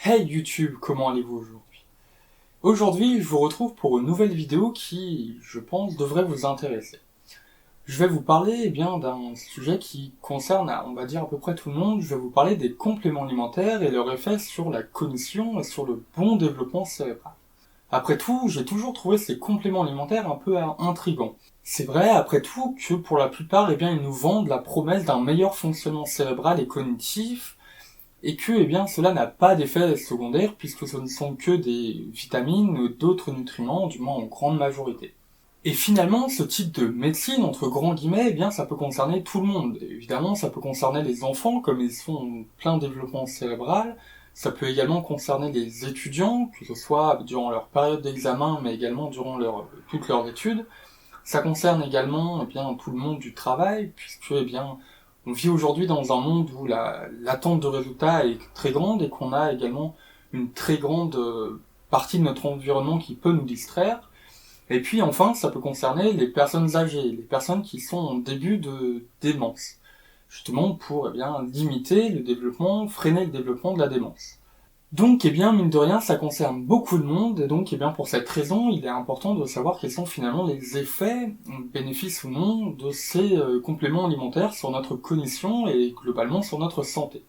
Hey YouTube, comment allez-vous aujourd'hui? Aujourd'hui, je vous retrouve pour une nouvelle vidéo qui, je pense, devrait vous intéresser. Je vais vous parler d'un sujet qui concerne, on va dire, à peu près tout le monde. Je vais vous parler des compléments alimentaires et leur effet sur la cognition et sur le bon développement cérébral. Après tout, j'ai toujours trouvé ces compléments alimentaires un peu intrigants. C'est vrai, après tout, que pour la plupart, ils nous vendent la promesse d'un meilleur fonctionnement cérébral et cognitif, et que cela n'a pas d'effet secondaire puisque ce ne sont que des vitamines ou d'autres nutriments, du moins en grande majorité. Et finalement, ce type de médecine, entre grands guillemets, ça peut concerner tout le monde. Évidemment, ça peut concerner les enfants, comme ils sont en plein développement cérébral. Ça peut également concerner les étudiants, que ce soit durant leur période d'examen, mais également durant toutes leurs études. Ça concerne également tout le monde du travail, puisque on vit aujourd'hui dans un monde où l'attente de résultats est très grande et qu'on a également une très grande partie de notre environnement qui peut nous distraire. Et puis enfin, ça peut concerner les personnes âgées, les personnes qui sont en début de démence, justement pour limiter le développement, freiner le développement de la démence. Donc, mine de rien, ça concerne beaucoup de monde, et donc, pour cette raison, il est important de savoir quels sont finalement les effets, bénéfices ou non, de ces compléments alimentaires sur notre cognition et globalement sur notre santé.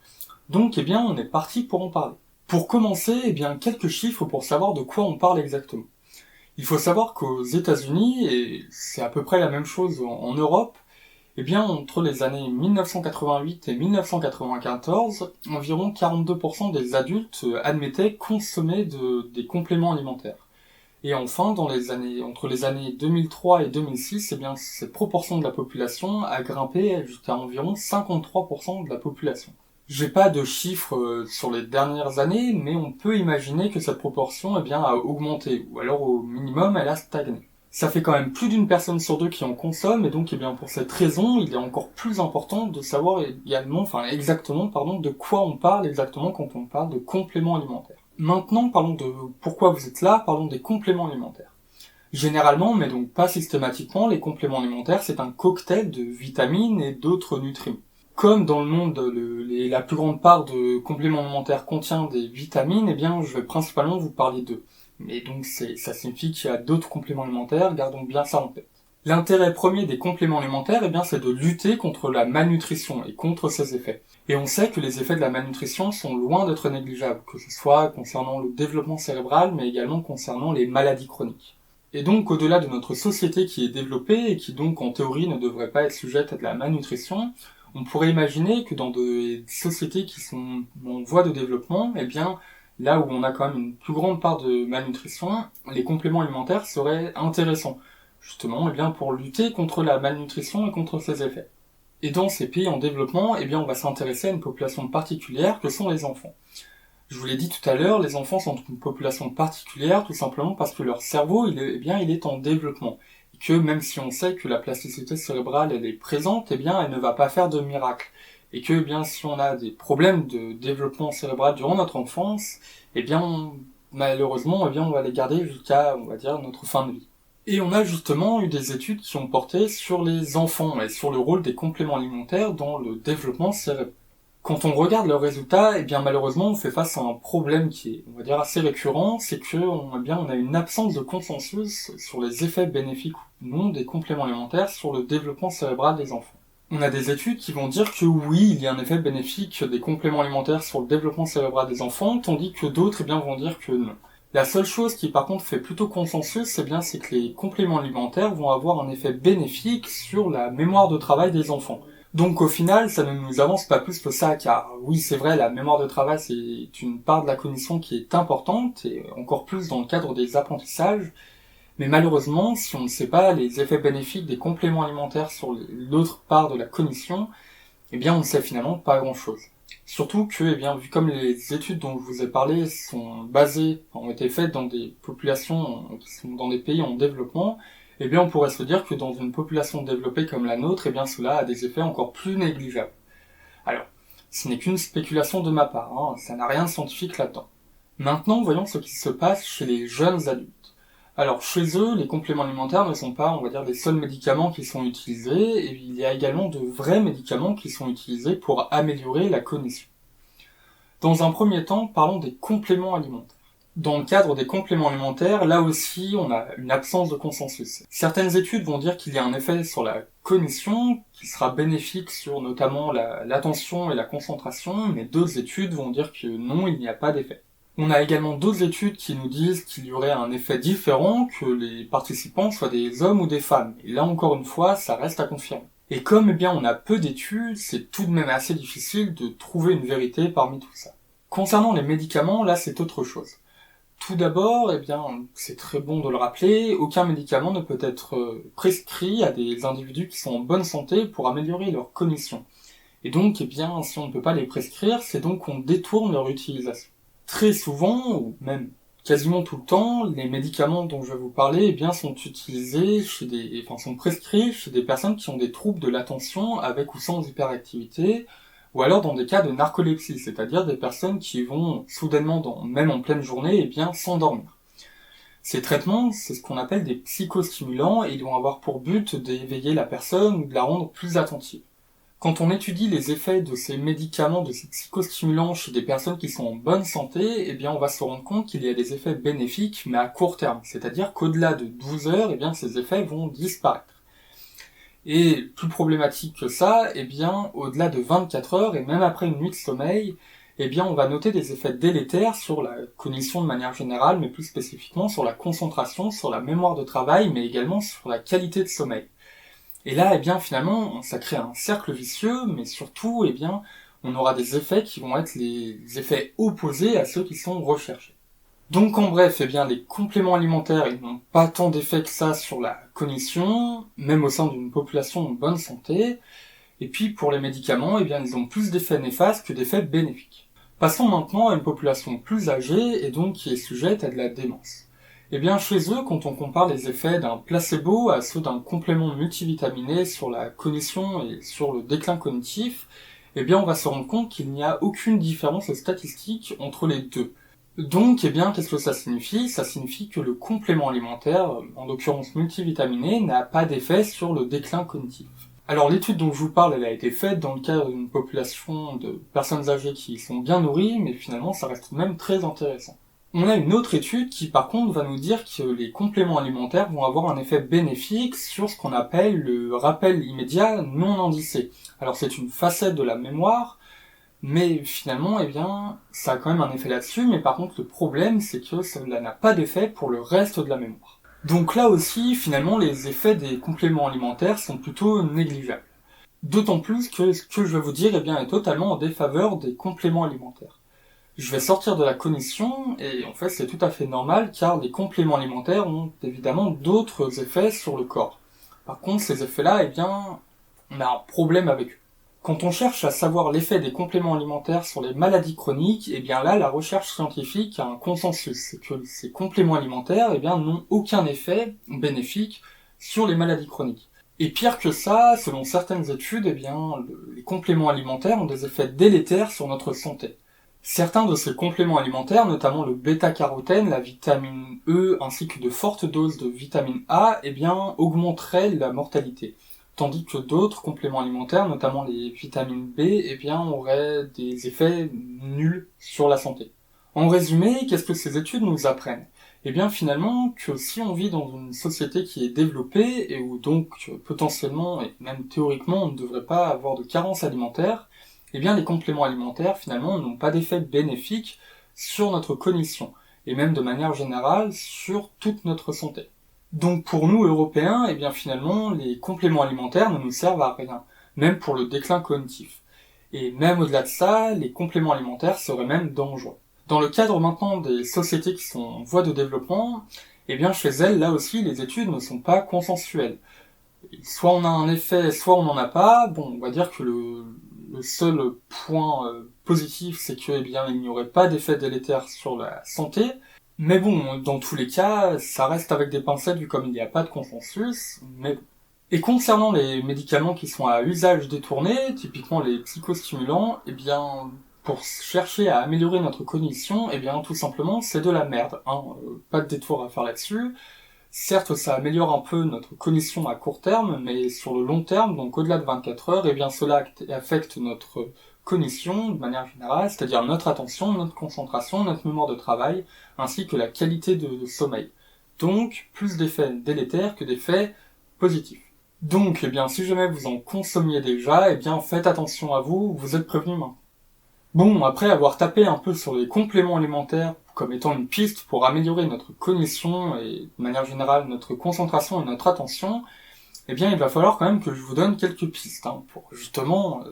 Donc, on est parti pour en parler. Pour commencer, quelques chiffres pour savoir de quoi on parle exactement. Il faut savoir qu'aux États-Unis, et c'est à peu près la même chose en Europe, entre les années 1988 et 1994, environ 42% des adultes admettaient consommer des compléments alimentaires. Et enfin, entre les années 2003 et 2006, cette proportion de la population a grimpé jusqu'à environ 53% de la population. J'ai pas de chiffres sur les dernières années, mais on peut imaginer que cette proportion a augmenté, ou alors au minimum elle a stagné. Ça fait quand même plus d'une personne sur deux qui en consomme, et donc pour cette raison, il est encore plus important de savoir exactement de quoi on parle exactement quand on parle de compléments alimentaires. Maintenant, parlons de pourquoi vous êtes là, parlons des compléments alimentaires. Généralement, mais donc pas systématiquement, les compléments alimentaires, c'est un cocktail de vitamines et d'autres nutriments. Comme dans le monde, la plus grande part de compléments alimentaires contient des vitamines, je vais principalement vous parler d'eux. Mais donc ça signifie qu'il y a d'autres compléments alimentaires, gardons bien ça en tête. L'intérêt premier des compléments alimentaires, c'est de lutter contre la malnutrition et contre ses effets. Et on sait que les effets de la malnutrition sont loin d'être négligeables, que ce soit concernant le développement cérébral, mais également concernant les maladies chroniques. Et donc, au-delà de notre société qui est développée et qui donc en théorie ne devrait pas être sujette à de la malnutrition, on pourrait imaginer que dans des sociétés qui sont en voie de développement, là où on a quand même une plus grande part de malnutrition, les compléments alimentaires seraient intéressants, justement pour lutter contre la malnutrition et contre ses effets. Et dans ces pays en développement, on va s'intéresser à une population particulière que sont les enfants. Je vous l'ai dit tout à l'heure, les enfants sont une population particulière tout simplement parce que leur cerveau, il est en développement. Et que même si on sait que la plasticité cérébrale, elle est présente, elle ne va pas faire de miracle. Et que, si on a des problèmes de développement cérébral durant notre enfance, malheureusement, on va les garder jusqu'à, on va dire, notre fin de vie. Et on a justement eu des études qui ont porté sur les enfants et sur le rôle des compléments alimentaires dans le développement cérébral. Quand on regarde leurs résultats, malheureusement, on fait face à un problème qui est, on va dire, assez récurrent, c'est que, on a une absence de consensus sur les effets bénéfiques ou non des compléments alimentaires sur le développement cérébral des enfants. On a des études qui vont dire que oui, il y a un effet bénéfique des compléments alimentaires sur le développement cérébral des enfants, tandis que d'autres, vont dire que non. La seule chose qui, par contre, fait plutôt consensus, c'est que les compléments alimentaires vont avoir un effet bénéfique sur la mémoire de travail des enfants. Donc au final, ça ne nous avance pas plus que ça, car oui, c'est vrai, la mémoire de travail, c'est une part de la cognition qui est importante, et encore plus dans le cadre des apprentissages, mais malheureusement, si on ne sait pas les effets bénéfiques des compléments alimentaires sur l'autre part de la cognition, on ne sait finalement pas grand-chose. Surtout que, vu comme les études dont je vous ai parlé ont été faites dans des populations qui sont dans des pays en développement, on pourrait se dire que dans une population développée comme la nôtre, cela a des effets encore plus négligeables. Alors, ce n'est qu'une spéculation de ma part, ça n'a rien de scientifique là-dedans. Maintenant, voyons ce qui se passe chez les jeunes adultes. Alors, chez eux, les compléments alimentaires ne sont pas, on va dire, les seuls médicaments qui sont utilisés, et il y a également de vrais médicaments qui sont utilisés pour améliorer la cognition. Dans un premier temps, parlons des compléments alimentaires. Dans le cadre des compléments alimentaires, là aussi, on a une absence de consensus. Certaines études vont dire qu'il y a un effet sur la cognition qui sera bénéfique sur notamment l'attention et la concentration, mais d'autres études vont dire que non, il n'y a pas d'effet. On a également d'autres études qui nous disent qu'il y aurait un effet différent, que les participants soient des hommes ou des femmes. Et là encore une fois, ça reste à confirmer. Et comme on a peu d'études, c'est tout de même assez difficile de trouver une vérité parmi tout ça. Concernant les médicaments, là c'est autre chose. Tout d'abord, c'est très bon de le rappeler, aucun médicament ne peut être prescrit à des individus qui sont en bonne santé pour améliorer leur cognition. Et donc, si on ne peut pas les prescrire, c'est donc qu'on détourne leur utilisation. Très souvent, ou même quasiment tout le temps, les médicaments dont je vais vous parler, sont utilisés sont prescrits chez des personnes qui ont des troubles de l'attention avec ou sans hyperactivité, ou alors dans des cas de narcolepsie, c'est-à-dire des personnes qui vont soudainement, même en pleine journée, s'endormir. Ces traitements, c'est ce qu'on appelle des psychostimulants et ils vont avoir pour but d'éveiller la personne ou de la rendre plus attentive. Quand on étudie les effets de ces médicaments, de ces psychostimulants chez des personnes qui sont en bonne santé, on va se rendre compte qu'il y a des effets bénéfiques, mais à court terme. C'est-à-dire qu'au-delà de 12 heures, ces effets vont disparaître. Et plus problématique que ça, au-delà de 24 heures, et même après une nuit de sommeil, on va noter des effets délétères sur la cognition de manière générale, mais plus spécifiquement sur la concentration, sur la mémoire de travail, mais également sur la qualité de sommeil. Et là, finalement, ça crée un cercle vicieux, mais surtout, on aura des effets qui vont être les effets opposés à ceux qui sont recherchés. Donc en bref, les compléments alimentaires, ils n'ont pas tant d'effets que ça sur la cognition, même au sein d'une population en bonne santé. Et puis pour les médicaments, ils ont plus d'effets néfastes que d'effets bénéfiques. Passons maintenant à une population plus âgée et donc qui est sujette à de la démence. Chez eux, quand on compare les effets d'un placebo à ceux d'un complément multivitaminé sur la cognition et sur le déclin cognitif, on va se rendre compte qu'il n'y a aucune différence statistique entre les deux. Donc, qu'est-ce que ça signifie ? Ça signifie que le complément alimentaire, en l'occurrence multivitaminé, n'a pas d'effet sur le déclin cognitif. Alors l'étude dont je vous parle, elle a été faite dans le cadre d'une population de personnes âgées qui sont bien nourries, mais finalement ça reste tout de même très intéressant. On a une autre étude qui par contre va nous dire que les compléments alimentaires vont avoir un effet bénéfique sur ce qu'on appelle le rappel immédiat non indicé. Alors c'est une facette de la mémoire, mais finalement, ça a quand même un effet là-dessus, mais par contre le problème c'est que cela n'a pas d'effet pour le reste de la mémoire. Donc là aussi, finalement, les effets des compléments alimentaires sont plutôt négligeables. D'autant plus que ce que je vais vous dire est totalement en défaveur des compléments alimentaires. Je vais sortir de la cognition, et en fait c'est tout à fait normal, car les compléments alimentaires ont évidemment d'autres effets sur le corps. Par contre, ces effets-là, on a un problème avec eux. Quand on cherche à savoir l'effet des compléments alimentaires sur les maladies chroniques, là, la recherche scientifique a un consensus, c'est que ces compléments alimentaires, n'ont aucun effet bénéfique sur les maladies chroniques. Et pire que ça, selon certaines études, les compléments alimentaires ont des effets délétères sur notre santé. Certains de ces compléments alimentaires, notamment le bêta-carotène, la vitamine E, ainsi que de fortes doses de vitamine A, augmenteraient la mortalité. Tandis que d'autres compléments alimentaires, notamment les vitamines B, auraient des effets nuls sur la santé. En résumé, qu'est-ce que ces études nous apprennent ? Finalement, que si on vit dans une société qui est développée, et où donc, potentiellement, et même théoriquement, on ne devrait pas avoir de carence alimentaire, les compléments alimentaires, finalement, n'ont pas d'effet bénéfique sur notre cognition, et même de manière générale, sur toute notre santé. Donc pour nous, Européens, finalement, les compléments alimentaires ne nous servent à rien, même pour le déclin cognitif. Et même au-delà de ça, les compléments alimentaires seraient même dangereux. Dans le cadre maintenant des sociétés qui sont en voie de développement, chez elles, là aussi, les études ne sont pas consensuelles. Soit on a un effet, soit on n'en a pas. Bon, on va dire que le seul point positif, c'est que il n'y aurait pas d'effet délétère sur la santé. Mais bon, dans tous les cas, ça reste avec des pincettes vu comme il n'y a pas de consensus. Mais bon. Et concernant les médicaments qui sont à usage détourné, typiquement les psychostimulants, pour chercher à améliorer notre cognition, tout simplement, c'est de la merde. Pas de détour à faire là-dessus. Certes, ça améliore un peu notre cognition à court terme, mais sur le long terme, donc au-delà de 24 heures, cela affecte notre cognition de manière générale, c'est-à-dire notre attention, notre concentration, notre mémoire de travail, ainsi que la qualité de sommeil. Donc, plus d'effets délétères que d'effets positifs. Donc, eh bien, si jamais vous en consommiez déjà, eh bien, faites attention à vous, vous êtes prévenus maintenant. Bon, après avoir tapé un peu sur les compléments alimentaires comme étant une piste pour améliorer notre cognition et de manière générale notre concentration et notre attention, eh bien il va falloir quand même que je vous donne quelques pistes pour justement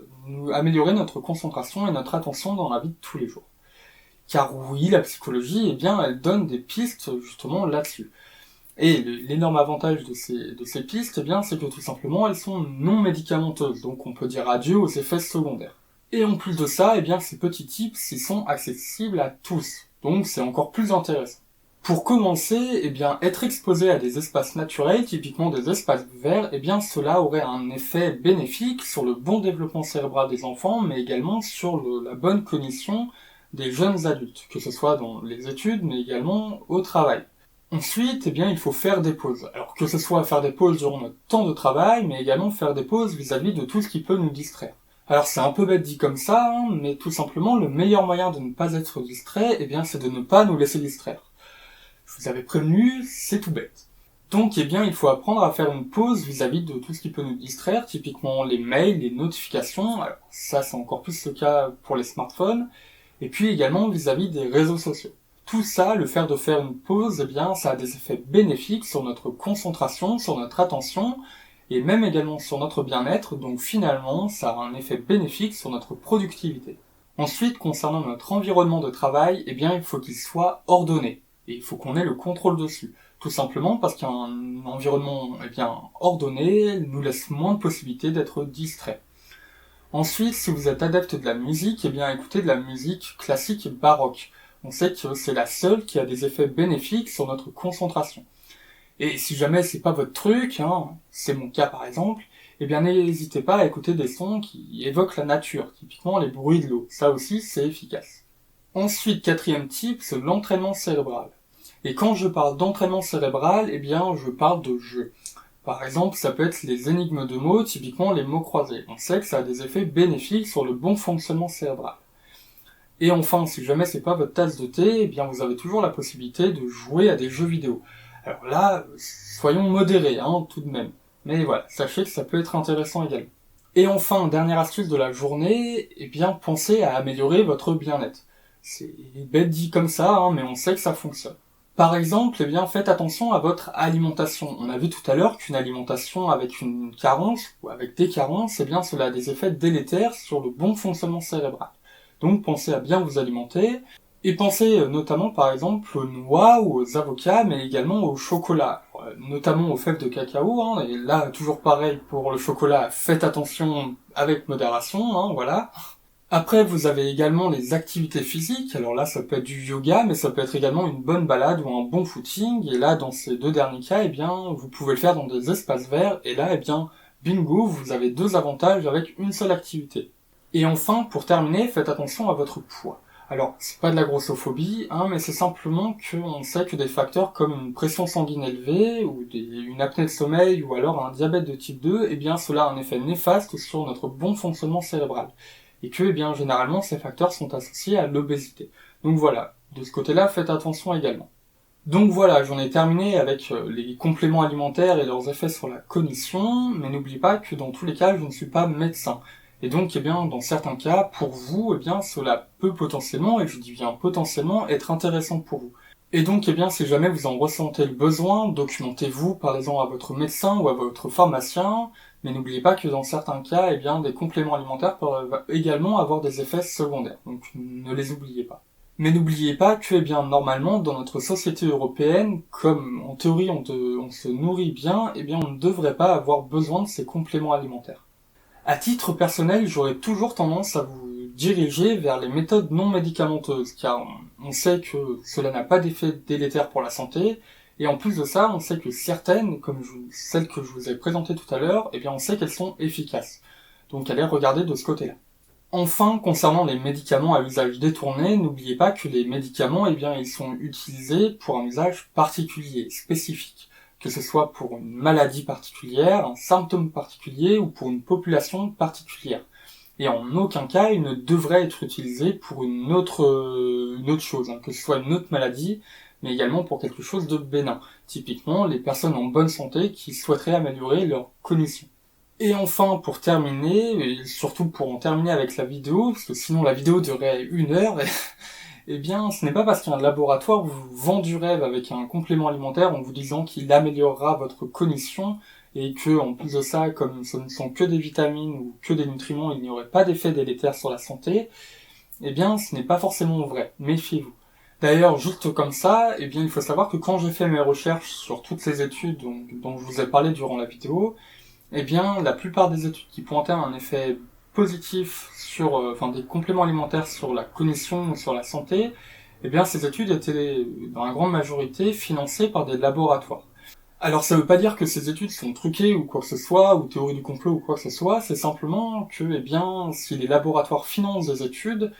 améliorer notre concentration et notre attention dans la vie de tous les jours. Car oui, la psychologie, eh bien elle donne des pistes justement là-dessus. Et l'énorme avantage de ces pistes, eh bien c'est que tout simplement elles sont non médicamenteuses, donc on peut dire adieu aux effets secondaires. Et en plus de ça, eh bien, ces petits tips, ils sont accessibles à tous. Donc, c'est encore plus intéressant. Pour commencer, eh bien, être exposé à des espaces naturels, typiquement des espaces verts, eh bien, cela aurait un effet bénéfique sur le bon développement cérébral des enfants, mais également sur la bonne cognition des jeunes adultes, que ce soit dans les études, mais également au travail. Ensuite, eh bien, il faut faire des pauses. Alors, que ce soit faire des pauses durant notre temps de travail, mais également faire des pauses vis-à-vis de tout ce qui peut nous distraire. Alors c'est un peu bête dit comme ça, mais tout simplement le meilleur moyen de ne pas être distrait, eh bien c'est de ne pas nous laisser distraire. Je vous avais prévenu, c'est tout bête. Donc eh bien il faut apprendre à faire une pause vis-à-vis de tout ce qui peut nous distraire, typiquement les mails, les notifications, alors ça c'est encore plus le cas pour les smartphones, et puis également vis-à-vis des réseaux sociaux. Tout ça, le fait de faire une pause, eh bien ça a des effets bénéfiques sur notre concentration, sur notre attention, et même également sur notre bien-être, donc finalement, ça a un effet bénéfique sur notre productivité. Ensuite, concernant notre environnement de travail, eh bien, il faut qu'il soit ordonné, et il faut qu'on ait le contrôle dessus. Tout simplement parce qu'un environnement, eh bien, ordonné nous laisse moins de possibilités d'être distrait. Ensuite, si vous êtes adepte de la musique, eh bien, écoutez de la musique classique et baroque. On sait que c'est la seule qui a des effets bénéfiques sur notre concentration. Et si jamais c'est pas votre truc, c'est mon cas par exemple, eh bien n'hésitez pas à écouter des sons qui évoquent la nature, typiquement les bruits de l'eau. Ça aussi, c'est efficace. Ensuite, quatrième type, c'est l'entraînement cérébral. Et quand je parle d'entraînement cérébral, eh bien je parle de jeu. Par exemple, ça peut être les énigmes de mots, typiquement les mots croisés. On sait que ça a des effets bénéfiques sur le bon fonctionnement cérébral. Et enfin, si jamais c'est pas votre tasse de thé, eh bien vous avez toujours la possibilité de jouer à des jeux vidéo. Alors là, soyons modérés, tout de même. Mais voilà, sachez que ça peut être intéressant également. Et enfin, dernière astuce de la journée, eh bien, pensez à améliorer votre bien-être. C'est bête dit comme ça, mais on sait que ça fonctionne. Par exemple, eh bien, faites attention à votre alimentation. On a vu tout à l'heure qu'une alimentation avec une carence, ou avec des carences, eh bien, cela a des effets délétères sur le bon fonctionnement cérébral. Donc, pensez à bien vous alimenter, et pensez notamment par exemple aux noix ou aux avocats, mais également au chocolat, notamment aux fèves de cacao, et là toujours pareil pour le chocolat, faites attention avec modération, voilà. Après vous avez également les activités physiques, alors là ça peut être du yoga, mais ça peut être également une bonne balade ou un bon footing, et là dans ces deux derniers cas, eh bien vous pouvez le faire dans des espaces verts, et là eh bien bingo, vous avez deux avantages avec une seule activité. Et enfin, pour terminer, faites attention à votre poids. Alors, c'est pas de la grossophobie, mais c'est simplement qu'on sait que des facteurs comme une pression sanguine élevée, ou une apnée de sommeil, ou alors un diabète de type 2, eh bien, cela a un effet néfaste sur notre bon fonctionnement cérébral. Et que, eh bien, généralement, ces facteurs sont associés à l'obésité. Donc voilà, de ce côté-là, faites attention également. Donc voilà, j'en ai terminé avec les compléments alimentaires et leurs effets sur la cognition, mais n'oubliez pas que dans tous les cas, je ne suis pas médecin. Et donc, eh bien, dans certains cas, pour vous, eh bien, cela peut potentiellement, et je dis bien potentiellement, être intéressant pour vous. Et donc, eh bien, si jamais vous en ressentez le besoin, documentez-vous, parlez-en à votre médecin ou à votre pharmacien, mais n'oubliez pas que dans certains cas, eh bien, des compléments alimentaires peuvent également avoir des effets secondaires. Donc, ne les oubliez pas. Mais n'oubliez pas que, eh bien, normalement, dans notre société européenne, comme en théorie on se nourrit bien, eh bien, on ne devrait pas avoir besoin de ces compléments alimentaires. À titre personnel, j'aurais toujours tendance à vous diriger vers les méthodes non médicamenteuses, car on sait que cela n'a pas d'effet délétère pour la santé, et en plus de ça, on sait que certaines, comme celles que je vous ai présentées tout à l'heure, eh bien on sait qu'elles sont efficaces. Donc allez regarder de ce côté-là. Enfin, concernant les médicaments à usage détourné, n'oubliez pas que les médicaments, eh bien, ils sont utilisés pour un usage particulier, spécifique. Que ce soit pour une maladie particulière, un symptôme particulier ou pour une population particulière. et en aucun cas il ne devrait être utilisé pour une autre chose, que ce soit une autre maladie, mais également pour quelque chose de bénin. Typiquement, les personnes en bonne santé qui souhaiteraient améliorer leur cognition. Et enfin, pour terminer, et surtout pour en terminer avec la vidéo, parce que sinon la vidéo durerait 1 heure, eh bien, ce n'est pas parce qu'un laboratoire vous vend du rêve avec un complément alimentaire en vous disant qu'il améliorera votre cognition, et que, en plus de ça, comme ce ne sont que des vitamines ou que des nutriments, il n'y aurait pas d'effet délétère sur la santé, eh bien, ce n'est pas forcément vrai. Méfiez-vous. D'ailleurs, juste comme ça, eh bien, il faut savoir que quand j'ai fait mes recherches sur toutes ces études dont je vous ai parlé durant la vidéo, eh bien, la plupart des études qui pointaient un effet positif sur, des compléments alimentaires sur la cognition ou sur la santé, eh bien, ces études étaient, dans la grande majorité, financées par des laboratoires. Alors, ça veut pas dire que ces études sont truquées ou quoi que ce soit, ou théorie du complot ou quoi que ce soit, c'est simplement que, eh bien, si les laboratoires financent des études,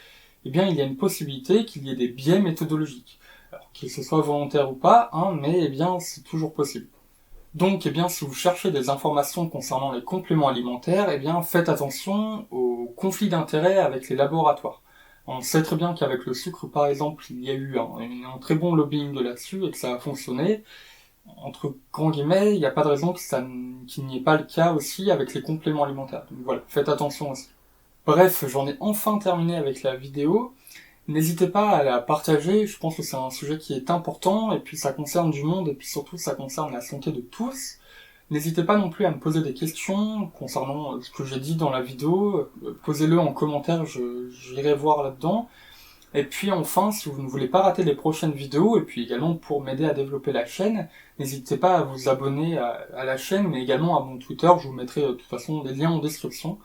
eh bien, il y a une possibilité qu'il y ait des biais méthodologiques. Alors, que ce soit volontaire ou pas, mais, eh bien, c'est toujours possible. Donc, eh bien, si vous cherchez des informations concernant les compléments alimentaires, eh bien, faites attention aux conflits d'intérêts avec les laboratoires. On sait très bien qu'avec le sucre, par exemple, il y a eu un très bon lobbying là-dessus et que ça a fonctionné. Entre grands guillemets, il n'y a pas de raison qu'il n'y ait pas le cas aussi avec les compléments alimentaires. Donc voilà, faites attention aussi. Bref, j'en ai enfin terminé avec la vidéo. N'hésitez pas à la partager, je pense que c'est un sujet qui est important, et puis ça concerne du monde, et puis surtout ça concerne la santé de tous. N'hésitez pas non plus à me poser des questions concernant ce que j'ai dit dans la vidéo, posez-le en commentaire, j'irai voir là-dedans. Et puis enfin, si vous ne voulez pas rater les prochaines vidéos, et puis également pour m'aider à développer la chaîne, n'hésitez pas à vous abonner à la chaîne, mais également à mon Twitter, je vous mettrai de toute façon des liens en description.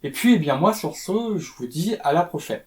Et puis, eh bien moi sur ce, je vous dis à la prochaine.